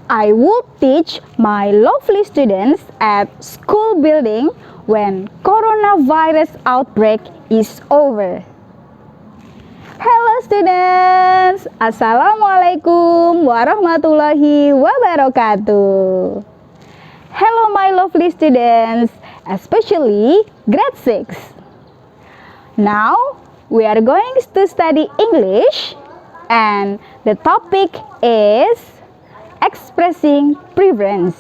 I would teach my lovely students at school building when coronavirus outbreak is over. Hello students, Assalamualaikum warahmatullahi wabarakatuh. Hello my lovely students, especially grade 6. Now we are going to study English and the topic is expressing preference.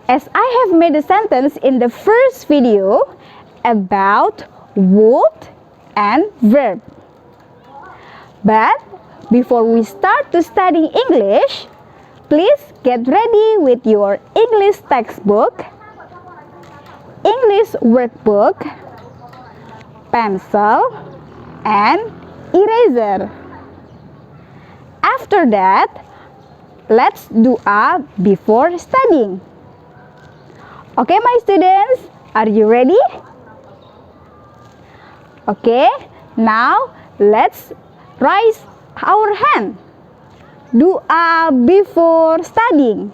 As I have made a sentence in the first video about would and verb. But before we start to study English, please get ready with your English textbook, English workbook, pencil, and eraser. After that, let's do a before studying. Okay, my students, are you ready? Okay, now let's raise our hand. Do a before studying.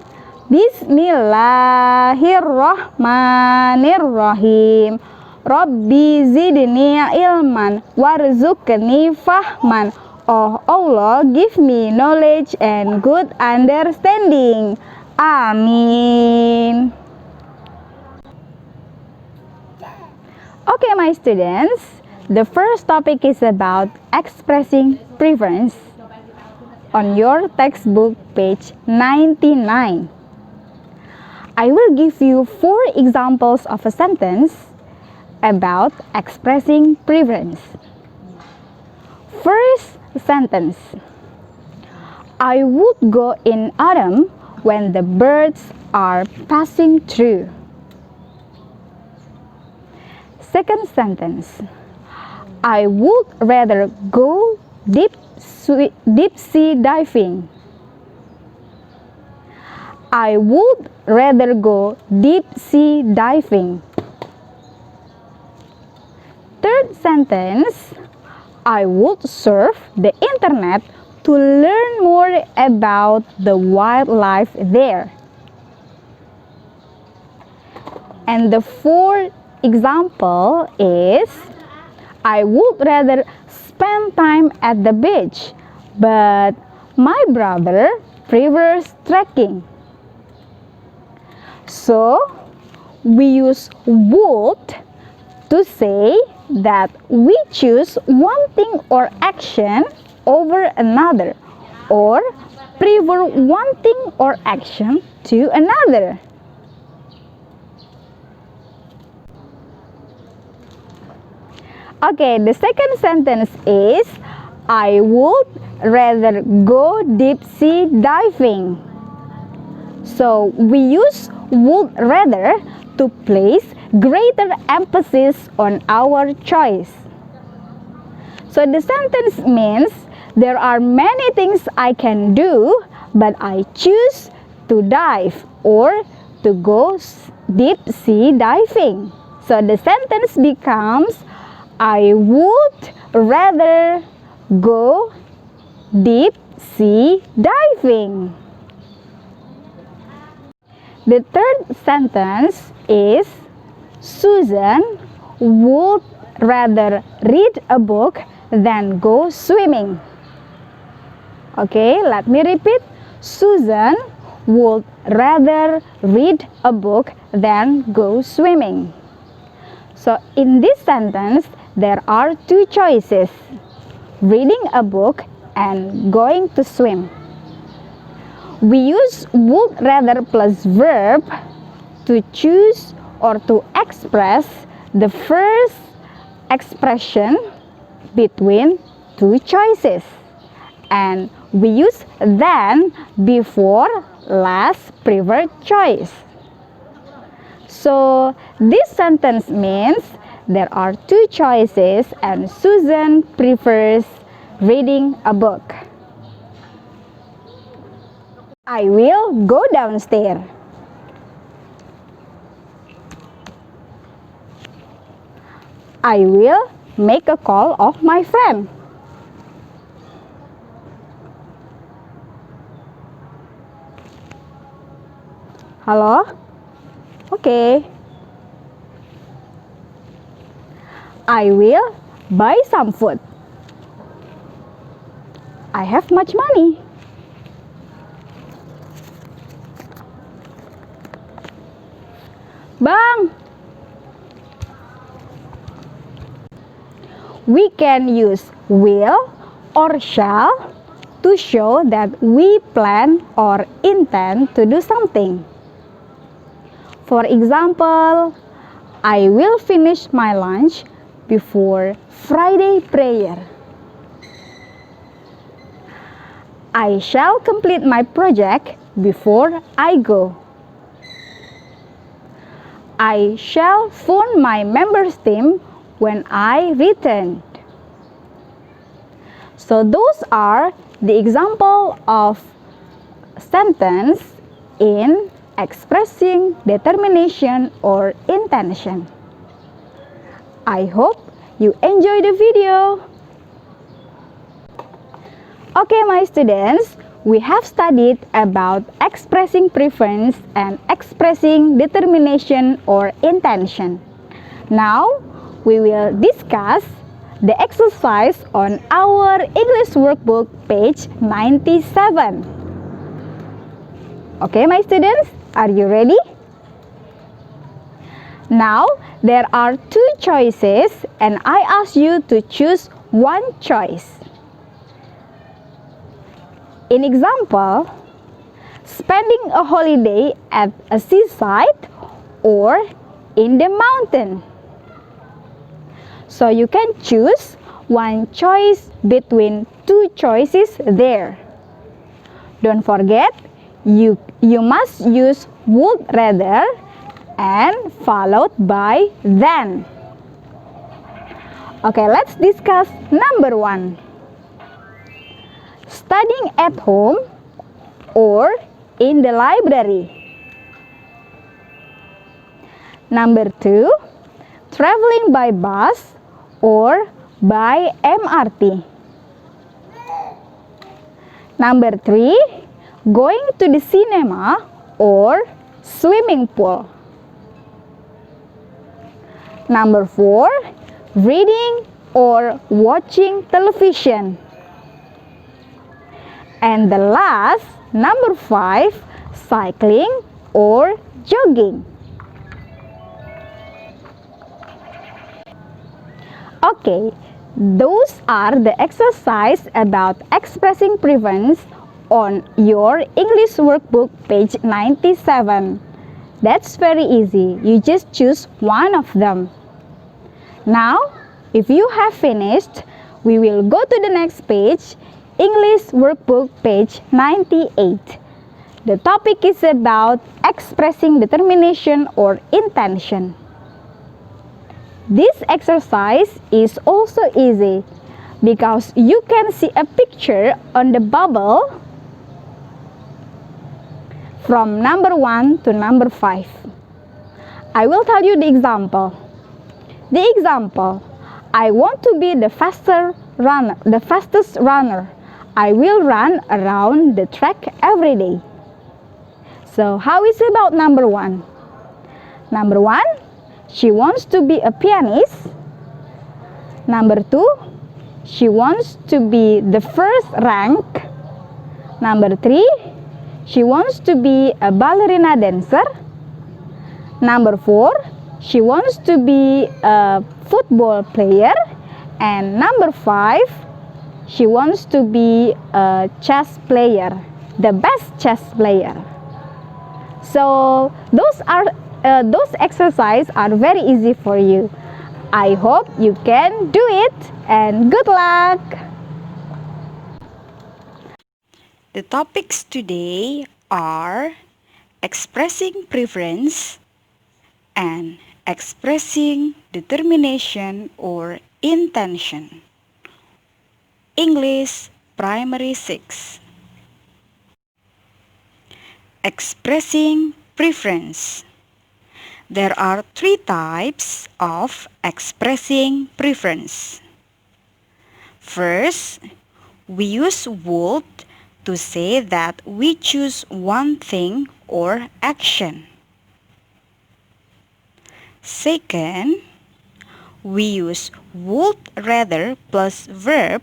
Bismillahirrahmanirrahim. Rabbi zidni ilman warzuqni fahman. Oh Allah, give me knowledge and good understanding. Amin. Okay, my students, the first topic is about expressing preference. On your textbook, page 99. I will give you 4 examples of a sentence about expressing preference. First sentence. I would go in autumn when the birds are passing through. Second sentence. I would rather go deep sea diving. I would rather go deep sea diving. Third sentence. I would surf the internet to learn more about the wildlife there. And the fourth example is I would rather spend time at the beach, but my brother prefers trekking. So we use would to say that we choose one thing or action over another, or prefer one thing or action to another. Okay, the second sentence is I would rather go deep sea diving. So we use would rather to place greater emphasis on our choice. So the sentence means there are many things I can do, but I choose to dive or to go deep sea diving. So the sentence becomes I would rather go deep sea diving. The third sentence is Susan would rather read a book than go swimming. Okay, let me repeat. Susan would rather read a book than go swimming. So in this sentence, there are 2 choices: reading a book and going to swim. We use would rather plus verb to choose or to express the first expression between 2 choices. And we use than before last preferred choice. So this sentence means there are 2 choices and Susan prefers reading a book. I will go downstairs. I will make a call of my friend. Hello? Okay. I will buy some food. I have much money. Bang! We can use will or shall to show that we plan or intend to do something. For example, I will finish my lunch before Friday prayer. I shall complete my project before I go. I shall phone my members team when I return. So those are the example of sentence in expressing determination or intention. I hope you enjoy the video. Okay, my students, we have studied about expressing preference and expressing determination or intention. Now, we will discuss the exercise on our English workbook, page 97. Okay, my students, are you ready? Now, there are two choices and I ask you to choose one choice. In example, spending a holiday at a seaside or in the mountain. So you can choose one choice between two choices there. Don't forget, you must use would rather and followed by then. Okay, let's discuss number 1. Studying at home or in the library. Number 2, traveling by bus or by MRT. Number 3, going to the cinema or swimming pool. Number 4, reading or watching television. And the last, number 5, cycling or jogging. Okay, those are the exercise about expressing preference on your English workbook, page 97. That's very easy. You just choose one of them. Now, if you have finished, we will go to the next page, English workbook, page 98. The topic is about expressing determination or intention. This exercise is also easy because you can see a picture on the bubble from number 1 to number 5. I will tell you the example. The example, I want to be the fastest runner. I will run around the track every day. So how is about number 1? Number 1, she wants to be a pianist. Number 2, she wants to be the first rank. Number 3, she wants to be a ballerina dancer. Number 4, she wants to be a football player. And number 5, she wants to be a chess player, the best chess player. So those exercises are very easy for you. I hope you can do it and good luck. The topics today are expressing preference and expressing determination or intention. English Primary 6. Expressing preference. There are 3 types of expressing preference. First, we use would to say that we choose one thing or action. Second, we use would rather plus verb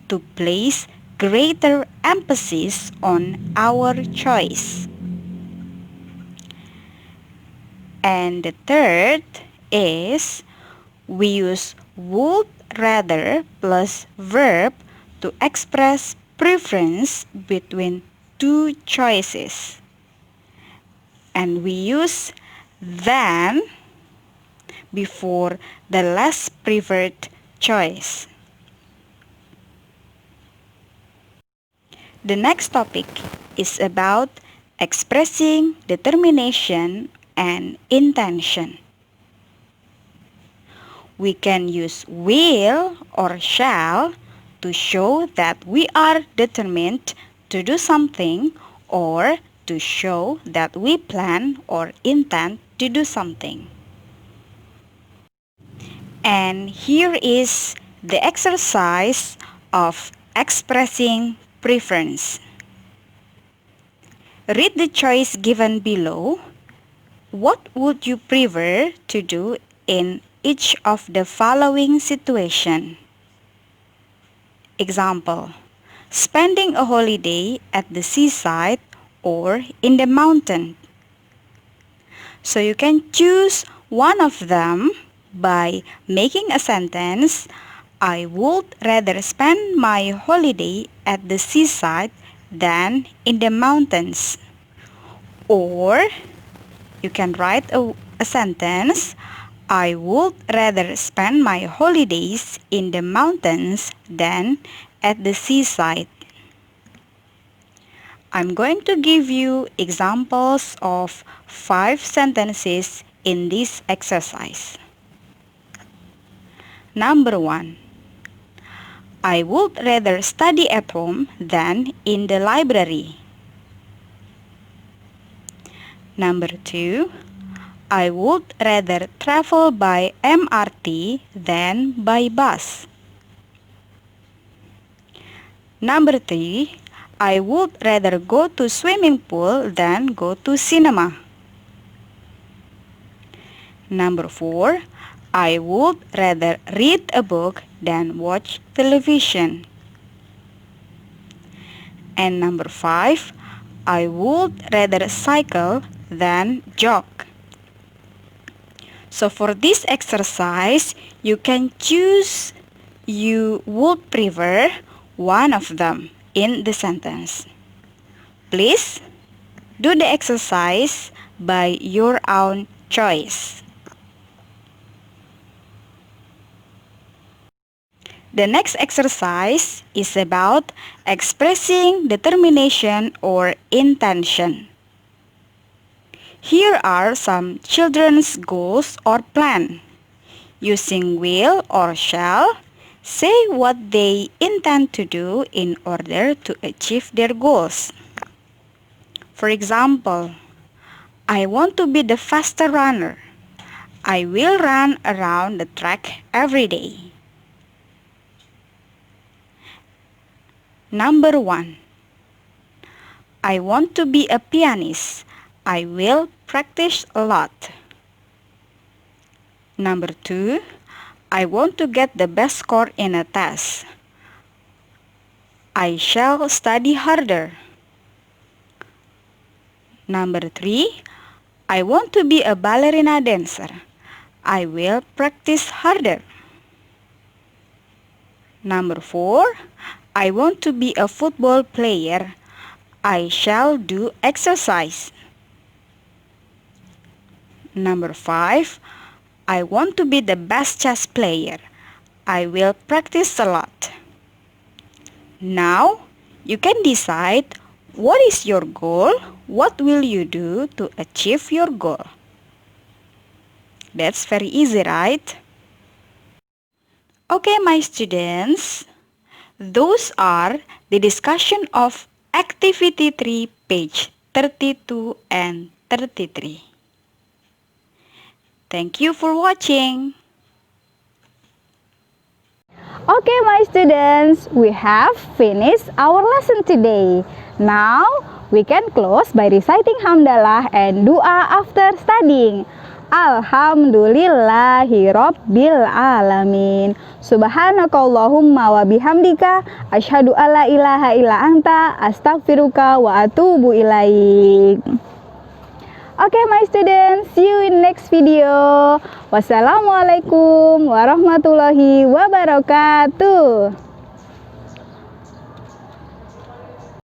to place greater emphasis on our choice. And the third is we use would rather plus verb to express preference between two choices. And we use than before the less preferred choice. The next topic is about expressing determination and intention. We can use will or shall to show that we are determined to do something or to show that we plan or intend to do something. And here is the exercise of expressing preference. Read the choice given below. What would you prefer to do in each of the following situation? Example, spending a holiday at the seaside or in the mountain. So you can choose one of them by making a sentence. I would rather spend my holiday at the seaside than in the mountains. Or you can write a sentence. I would rather spend my holidays in the mountains than at the seaside. I'm going to give you examples of 5 sentences in this exercise. Number 1. I would rather study at home than in the library. Number 2. I would rather travel by MRT than by bus. Number 3. I would rather go to swimming pool than go to cinema. Number 4. I would rather read a book than watch television. And number 5. I would rather cycle than jog. So for this exercise, you can choose you would prefer one of them in the sentence. Please do the exercise by your own choice. The next exercise is about expressing determination or intention. Here are some children's goals or plan. Using will or shall, say what they intend to do in order to achieve their goals. For example, I want to be the faster runner. I will run around the track every day. Number 1. I want to be a pianist. I will practice a lot. Number 2. I want to get the best score in a test. I shall study harder. Number 3. I want to be a ballerina dancer. I will practice harder. Number 4. I want to be a football player. I shall do exercise. Number 5. I want to be the best chess player. I will practice a lot. Now, you can decide what is your goal, what will you do to achieve your goal. That's very easy, right? Okay, my students. Those are the discussion of Activity 3, page 32 and 33. Thank you for watching. Okay, my students, we have finished our lesson today. Now, we can close by reciting hamdalah and dua after studying. Alhamdulillahi Rabbil Alamin. Subhanakallahumma wa bihamdika asyhadu alla ilaha illa anta astaghfiruka wa atubu ilaik. Okay, my students, see you in next video. Wassalamualaikum warahmatullahi wabarakatuh.